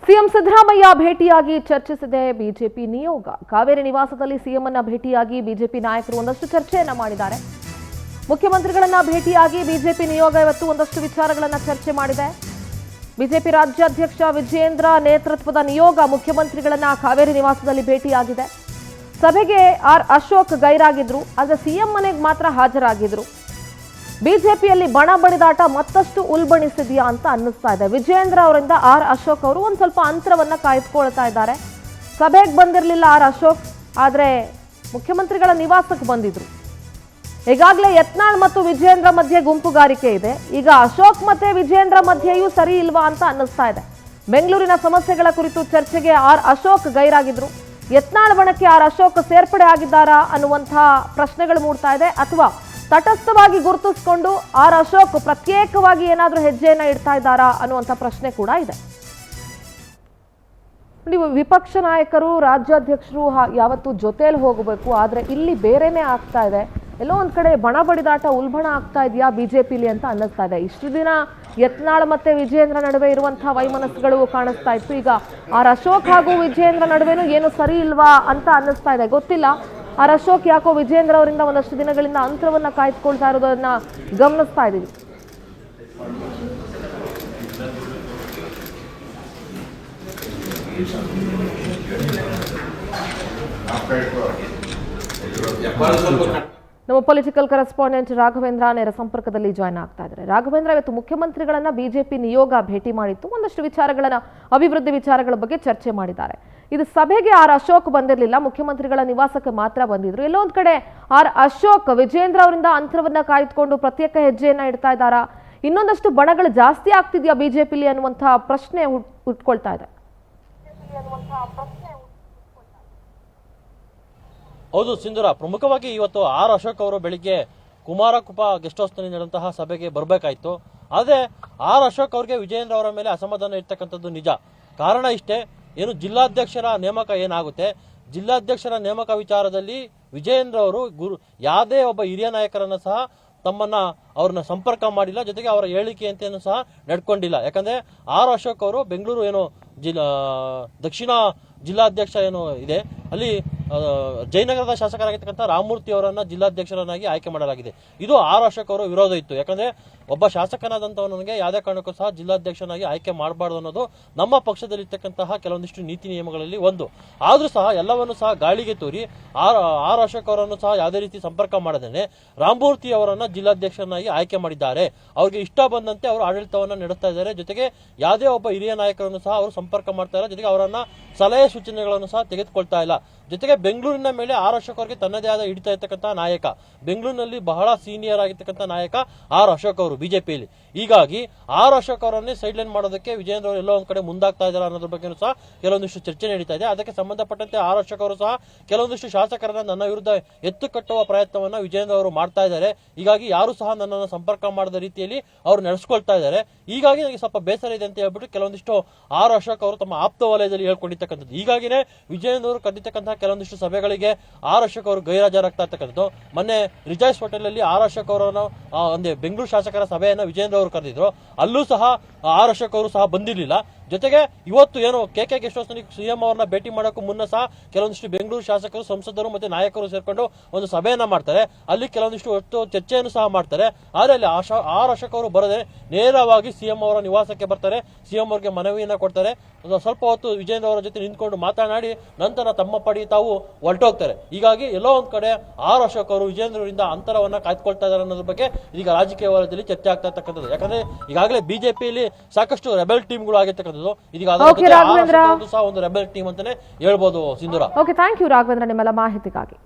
CM Siddaramaiah ಭೇಟಿಯಾಗಿ ಚರ್ಚಿಸಿದೆ BJP ನಿಯೋಗ. ಕಾವೇರಿ ನಿವಾಸದಲ್ಲಿ ಸಿಎಂ ಅನ್ನ ಭೇಟಿಯಾಗಿ ಬಿಜೆಪಿ ನಾಯಕರು ಒಂದಷ್ಟು ಚರ್ಚೆಯನ್ನ ಮಾಡಿದ್ದಾರೆ. ಮುಖ್ಯಮಂತ್ರಿಗಳನ್ನ ಭೇಟಿಯಾಗಿ ಬಿಜೆಪಿ ನಿಯೋಗ ಇವತ್ತು ಒಂದಷ್ಟು ವಿಚಾರಗಳನ್ನ ಚರ್ಚೆ ಮಾಡಿದೆ. ಬಿಜೆಪಿ ರಾಜ್ಯಾಧ್ಯಕ್ಷ ವಿಜಯೇಂದ್ರ ನೇತೃತ್ವದ ನಿಯೋಗ ಮುಖ್ಯಮಂತ್ರಿಗಳನ್ನ ಕಾವೇರಿ ನಿವಾಸದಲ್ಲಿ ಭೇಟಿಯಾಗಿದೆ. ಸಭೆಗೆ ಆರ್ ಅಶೋಕ್ ಗೈರಾಗಿದ್ರು, ಆದರೆ ಸಿಎಂ ಮನೆಗೆ ಮಾತ್ರ ಹಾಜರಾಗಿದ್ರು. ಬಿಜೆಪಿಯಲ್ಲಿ ಬಣ ಬಡಿದಾಟ ಮತ್ತಷ್ಟು ಉಲ್ಬಣಿಸಿದೆಯಾ ಅಂತ ಅನ್ನಿಸ್ತಾ ಇದೆ. ವಿಜಯೇಂದ್ರ ಅವರಿಂದ ಆರ್ ಅಶೋಕ್ ಅವರು ಒಂದು ಸ್ವಲ್ಪ ಅಂತರವನ್ನ ಕಾಯ್ದುಕೊಳ್ತಾ ಇದ್ದಾರೆ. ಸಭೆಗೆ ಬಂದಿರಲಿಲ್ಲ ಆರ್ ಅಶೋಕ್, ಆದರೆ ಮುಖ್ಯಮಂತ್ರಿಗಳ ನಿವಾಸಕ್ಕೆ ಬಂದಿದ್ರು. ಈಗಾಗಲೇ ಯತ್ನಾಳ್ ಮತ್ತು ವಿಜಯೇಂದ್ರ ಮಧ್ಯೆ ಗುಂಪುಗಾರಿಕೆ ಇದೆ. ಈಗ ಅಶೋಕ್ ಮತ್ತೆ ವಿಜಯೇಂದ್ರ ಮಧ್ಯೆಯೂ ಸರಿ ಇಲ್ವಾ ಅಂತ ಅನ್ನಿಸ್ತಾ ಇದೆ. ಬೆಂಗಳೂರಿನ ಸಮಸ್ಯೆಗಳ ಕುರಿತು ಚರ್ಚೆಗೆ ಆರ್ ಅಶೋಕ್ ಗೈರಾಗಿದ್ರು. ಯತ್ನಾಳ್ ಬಣಕ್ಕೆ ಆರ್ ಅಶೋಕ್ ಸೇರ್ಪಡೆ ಆಗಿದ್ದಾರಾ ಅನ್ನುವಂತಹ ಪ್ರಶ್ನೆಗಳು ಮೂಡ್ತಾ ಇದೆ. ಅಥವಾ ತಟಸ್ಥವಾಗಿ ಗುರುತಿಸಿಕೊಂಡು ಆರ್ ಅಶೋಕ್ ಪ್ರತ್ಯೇಕವಾಗಿ ಏನಾದರೂ ಹೆಜ್ಜೆಯನ್ನ ಇಡ್ತಾ ಇದ್ದಾರಾ ಅನ್ನುವಂಥ ಪ್ರಶ್ನೆ ಕೂಡ ಇದೆ. ನೀವು ವಿಪಕ್ಷ ನಾಯಕರು ರಾಜ್ಯಾಧ್ಯಕ್ಷರು ಯಾವತ್ತು ಜೊತೆಯಲ್ಲಿ ಹೋಗಬೇಕು, ಆದರೆ ಇಲ್ಲಿ ಬೇರೆನೇ ಆಗ್ತಾ ಇದೆ. ಎಲ್ಲೋ ಒಂದ್ ಕಡೆ ಬಣ ಬಡಿದಾಟ ಉಲ್ಬಣ ಆಗ್ತಾ ಇದೆಯಾ ಬಿಜೆಪಿಲಿ ಅಂತ ಅನ್ನಿಸ್ತಾ ಇದೆ. ಇಷ್ಟು ದಿನ ಯತ್ನಾಳ್ ಮತ್ತೆ ವಿಜಯೇಂದ್ರ ನಡುವೆ ಇರುವಂತಹ ವೈಮನಸ್ಸುಗಳು ಕಾಣಿಸ್ತಾ ಇತ್ತು. ಈಗ ಆರ್ ಅಶೋಕ್ ಹಾಗೂ ವಿಜಯೇಂದ್ರ ನಡುವೆನೂ ಏನು ಸರಿ ಇಲ್ವಾ ಅಂತ ಅನ್ನಿಸ್ತಾ ಇದೆ. ಗೊತ್ತಿಲ್ಲ, ಆರ್ ಅಶೋಕ್ ಯಾಕೋ ವಿಜಯೇಂದ್ರ ಅವರಿಂದ ಒಂದಷ್ಟು ದಿನಗಳಿಂದ ಅಂತರವನ್ನ ಕಾಯ್ದುಕೊಳ್ತಾ ಇರೋದನ್ನ ಗಮನಿಸ್ತಾ ಇದ್ದೀವಿ. ನಮ್ಮ ಪೊಲಿಟಿಕಲ್ ಕರೆಸ್ಪಾಂಡೆಂಟ್ ರಾಘವೇಂದ್ರ ನೇರ ಸಂಪರ್ಕದಲ್ಲಿ ಜಾಯ್ನ್ ಆಗ್ತಾ ಇದ್ದಾರೆ. ರಾಘವೇಂದ್ರ, ಇವತ್ತು ಮುಖ್ಯಮಂತ್ರಿಗಳನ್ನ ಬಿಜೆಪಿ ನಿಯೋಗ ಭೇಟಿ ಮಾಡಿತ್ತು. ಒಂದಷ್ಟು ವಿಚಾರಗಳನ್ನ, ಅಭಿವೃದ್ಧಿ ವಿಚಾರಗಳ ಬಗ್ಗೆ ಚರ್ಚೆ ಮಾಡಿದ್ದಾರೆ. ಇದು ಸಭೆಗೆ ಆರ್ ಅಶೋಕ್ ಬಂದಿರಲಿಲ್ಲ, ಮುಖ್ಯಮಂತ್ರಿಗಳ ನಿವಾಸಕ್ಕೆ ಮಾತ್ರ ಬಂದಿದ್ರು. ಎಲ್ಲೋ ಒಂದ್ ಕಡೆ ಆರ್ ಅಶೋಕ್ ವಿಜಯೇಂದ್ರ ಅವರಿಂದ ಅಂತರವನ್ನ ಕಾಯ್ದುಕೊಂಡು ಪ್ರತ್ಯೇಕ ಹೆಜ್ಜೆಯನ್ನ ಇಡ್ತಾ ಇದ್ದಾರಾ? ಇನ್ನೊಂದಷ್ಟು ಬಣಗಳು ಜಾಸ್ತಿ ಆಗ್ತಿದ್ಯಾ ಬಿಜೆಪಿಲಿ ಅನ್ನುವಂತಹ ಪ್ರಶ್ನೆ ಹುಟ್ಕೊಳ್ತಾ ಇದೆ. ಹೌದು ಸಿಂಧೂರ, ಪ್ರಮುಖವಾಗಿ ಇವತ್ತು ಆರ್ ಅಶೋಕ್ ಅವರು ಬೆಳಿಗ್ಗೆ ಕುಮಾರಕೃಪಾ ಗೆಸ್ಟ್ ಹೌಸ್ ನಲ್ಲಿ ನಡೆದಂತಹ ಸಭೆಗೆ ಬರಬೇಕಾಯ್ತು. ಆದ್ರೆ ಆರ್ ಅಶೋಕ್ ಅವರಿಗೆ ವಿಜಯೇಂದ್ರ ಅವರ ಮೇಲೆ ಅಸಮಾಧಾನ ಇರ್ತಕ್ಕಂಥದ್ದು ನಿಜ. ಕಾರಣ ಇಷ್ಟೇ, ಏನು ಜಿಲ್ಲಾಧ್ಯಕ್ಷರ ನೇಮಕ ಏನಾಗುತ್ತೆ, ಜಿಲ್ಲಾಧ್ಯಕ್ಷರ ನೇಮಕ ವಿಚಾರದಲ್ಲಿ ವಿಜಯೇಂದ್ರ ಅವರು ಯಾವುದೇ ಒಬ್ಬ ಹಿರಿಯ ನಾಯಕರನ್ನ ಸಹ ಅವ್ರನ್ನ ಸಂಪರ್ಕ ಮಾಡಿಲ್ಲ, ಜೊತೆಗೆ ಅವರ ಹೇಳಿಕೆಯಂತೆಯೂ ಸಹ ನಡ್ಕೊಂಡಿಲ್ಲ. ಯಾಕಂದ್ರೆ ಆರ್ ಅಶೋಕ್ ಅವರು ಬೆಂಗಳೂರು ಏನು ದಕ್ಷಿಣ ಜಿಲ್ಲಾಧ್ಯಕ್ಷ ಏನು ಇದೆ, ಅಲ್ಲಿ ಜಯನಗರದ ಶಾಸಕರಾಗಿರ್ತಕ್ಕಂಥ ರಾಮಮೂರ್ತಿ ಅವರನ್ನ ಜಿಲ್ಲಾಧ್ಯಕ್ಷರನ್ನಾಗಿ ಆಯ್ಕೆ ಮಾಡಲಾಗಿದೆ. ಇದು ಆರ್ ಅಶೋಕ್ ಅವರ ವಿರೋಧ ಇತ್ತು. ಯಾಕಂದ್ರೆ ಒಬ್ಬ ಶಾಸಕನಾದಂತವನಿಗೆ ಯಾವುದೇ ಕಾರಣಕ್ಕೂ ಸಹ ಜಿಲ್ಲಾಧ್ಯಕ್ಷನಾಗಿ ಆಯ್ಕೆ ಮಾಡಬಾರ್ದು ಅನ್ನೋದು ನಮ್ಮ ಪಕ್ಷದಲ್ಲಿರ್ತಕ್ಕಂತಹ ಕೆಲವೊಂದಿಷ್ಟು ನೀತಿ ನಿಯಮಗಳಲ್ಲಿ ಒಂದು. ಆದ್ರೂ ಸಹ ಎಲ್ಲವನ್ನು ಸಹ ಗಾಳಿಗೆ ತೋರಿ ಆರ್ ಅಶೋಕ್ ಅವರನ್ನು ಸಹ ಯಾವುದೇ ರೀತಿ ಸಂಪರ್ಕ ಮಾಡದೇನೆ ರಾಮಮೂರ್ತಿ ಅವರನ್ನ ಜಿಲ್ಲಾಧ್ಯಕ್ಷರನ್ನಾಗಿ ಆಯ್ಕೆ ಮಾಡಿದ್ದಾರೆ. ಅವ್ರಿಗೆ ಇಷ್ಟ ಬಂದಂತೆ ಅವರು ಆಡಳಿತವನ್ನ ನಡೆಸ್ತಾ ಇದ್ದಾರೆ. ಜೊತೆಗೆ ಯಾವುದೇ ಒಬ್ಬ ಹಿರಿಯ ನಾಯಕರನ್ನು ಸಹ ಅವರು ಸಂಪರ್ಕ ಮಾಡ್ತಾ ಇಲ್ಲ, ಜೊತೆಗೆ ಅವರನ್ನ ಸಲಹೆ ಸೂಚನೆಗಳನ್ನು ಸಹ ತೆಗೆದುಕೊಳ್ತಾ ಇಲ್ಲ. ಜೊತೆಗೆ ಬೆಂಗಳೂರಿನ ಮೇಲೆ ಆರ್ ಅಶೋಕ್ ಅವರಿಗೆ ತನ್ನದೇ ಆದ ಹಿಡಿತಾ ಇರ್ತಕ್ಕಂಥ ನಾಯಕ, ಬೆಂಗಳೂರಿನಲ್ಲಿ ಬಹಳ ಸೀನಿಯರ್ ಆಗಿರ್ತಕ್ಕಂಥ ನಾಯಕ ಆರ್ ಅಶೋಕ್ ಅವರು ಬಿಜೆಪಿಯಲ್ಲಿ. ಹೀಗಾಗಿ ಆರ್ ಅಶೋಕ್ ಅವರನ್ನೇ ಸೈಡ್ ಲೈನ್ ಮಾಡೋದಕ್ಕೆ ವಿಜಯೇಂದ್ರ ಅವರು ಎಲ್ಲೋ ಒಂದ್ ಕಡೆ ಮುಂದಾಗ್ತಾ ಇದ್ದಾರೆ ಅನ್ನೋದ್ರ ಬಗ್ಗೆ ಸಹ ಕೆಲವೊಂದಿಷ್ಟು ಚರ್ಚೆ ನಡೀತಾ ಇದೆ. ಅದಕ್ಕೆ ಸಂಬಂಧಪಟ್ಟಂತೆ ಆರ್ ಅಶೋಕ್ ಅವರು ಸಹ ಕೆಲವೊಂದಿಷ್ಟು ಶಾಸಕರನ್ನ ನನ್ನ ವಿರುದ್ಧ ಎತ್ತು ಕಟ್ಟುವ ಪ್ರಯತ್ನವನ್ನ ವಿಜಯೇಂದ್ರ ಅವರು ಮಾಡ್ತಾ ಇದ್ದಾರೆ. ಹೀಗಾಗಿ ಯಾರು ಸಹ ನನ್ನನ್ನು ಸಂಪರ್ಕ ಮಾಡದ ರೀತಿಯಲ್ಲಿ ಅವರು ನಡೆಸ್ಕೊಳ್ತಾ ಇದ್ದಾರೆ. ಹೀಗಾಗಿ ನನಗೆ ಸ್ವಲ್ಪ ಬೇಸರ ಇದೆ ಅಂತ ಹೇಳ್ಬಿಟ್ಟು ಕೆಲವೊಂದಿಷ್ಟು ಆರ್ ಅಶೋಕ್ ಅವರು ತಮ್ಮ ಆಪ್ತ ವಲಯದಲ್ಲಿ ಹೇಳ್ಕೊಂಡಿರ್ತಕ್ಕಂಥದ್ದು. ಹೀಗಾಗಿನೇ ವಿಜಯೇಂದ್ರ ಅವರು ಕರೆದಿರ್ತಕ್ಕಂತಹ ಕೆಲವೊಂದಿಷ್ಟು ಸಭೆಗಳಿಗೆ ಆರ್ ಅಶೋಕ್ ಅವರು ಗೈರಾಜರಾಗ್ತಾ ಇರ್ತಕ್ಕಂಥದ್ದು. ಮೊನ್ನೆ ರಿಜಾಯ್ಸ್ ಹೋಟೆಲ್ ಅಲ್ಲಿ ಆರ್ ಅಶೋಕ್ ಅವರನ್ನು ಒಂದೇ ಬೆಂಗಳೂರು ಶಾಸಕರ ಸಭೆಯನ್ನು ವಿಜಯೇಂದ್ರ ಅವರು ಕರೆದಿದ್ರು. ಅಲ್ಲೂ ಸಹ ಆರ್ ಅಶೋಕ್ ಅವರು ಸಹ ಬಂದಿರಲಿಲ್ಲ. ಜೊತೆಗೆ ಇವತ್ತು ಏನು ಕೆಕೆ ಗೆಸ್ಟ್ ಹೌಸ್ ನಲ್ಲಿ ಸಿಎಂ ಅವರನ್ನ ಭೇಟಿ ಮಾಡೋಕ್ಕೂ ಮುನ್ನ ಸಹ ಕೆಲವೊಂದಿಷ್ಟು ಬೆಂಗಳೂರು ಶಾಸಕರು, ಸಂಸದರು ಮತ್ತೆ ನಾಯಕರು ಸೇರ್ಕೊಂಡು ಒಂದು ಸಭೆಯನ್ನ ಮಾಡ್ತಾರೆ. ಅಲ್ಲಿ ಕೆಲವೊಂದಿಷ್ಟು ಚರ್ಚೆಯನ್ನು ಸಹ ಮಾಡ್ತಾರೆ. ಆದ್ರೆ ಅಲ್ಲಿ ಆರ್ ಅಶೋಕ್ ಅವರು ಬರದೆ ನೇರವಾಗಿ ಸಿಎಂ ಅವರ ನಿವಾಸಕ್ಕೆ ಬರ್ತಾರೆ. ಸಿಎಂ ಅವರಿಗೆ ಮನವಿಯನ್ನ ಕೊಡ್ತಾರೆ. ಸ್ವಲ್ಪ ಹೊತ್ತು ವಿಜಯೇಂದ್ರ ಅವರ ಜೊತೆ ನಿಂತ್ಕೊಂಡು ಮಾತನಾಡಿ ನಂತರ ತಮ್ಮ ಪಡಿ ತಾವು ಹೊರಟೋಗ್ತಾರೆ. ಹೀಗಾಗಿ ಎಲ್ಲೋ ಒಂದ್ ಕಡೆ ಆರ್ ಅಶೋಕ್ ಅವರು ವಿಜಯೇಂದ್ರ ಅವರಿಂದ ಅಂತರವನ್ನ ಕಾಯ್ದುಕೊಳ್ತಾ ಇದ್ದಾರೆ ಅನ್ನೋದ್ರ ಬಗ್ಗೆ ಈಗ ರಾಜಕೀಯ ವಲಯದಲ್ಲಿ ಚರ್ಚೆ ಆಗ್ತಾ ಇರ್ತಕ್ಕಂಥದ್ದು. ಯಾಕಂದ್ರೆ ಈಗಾಗಲೇ ಬಿಜೆಪಿಯಲ್ಲಿ ಸಾಕಷ್ಟು ರೆಬೆಲ್ ಟೀಮ್ಗಳು ಆಗಿರ್ತಕ್ಕಂಥದ್ದು. ಇದೀಗ ಸಹ ಒಂದು ರೆಬೆಲ್ ಟೀಮ್ ಅಂತಾನೆ ಹೇಳ್ಬೋದು ಸಿಂಧೂರ. ಓಕೆ, ಥ್ಯಾಂಕ್ ಯು ರಾಘವೇಂದ್ರ ನಿಮ್ಮೆಲ್ಲ ಮಾಹಿತಿಗಾಗಿ.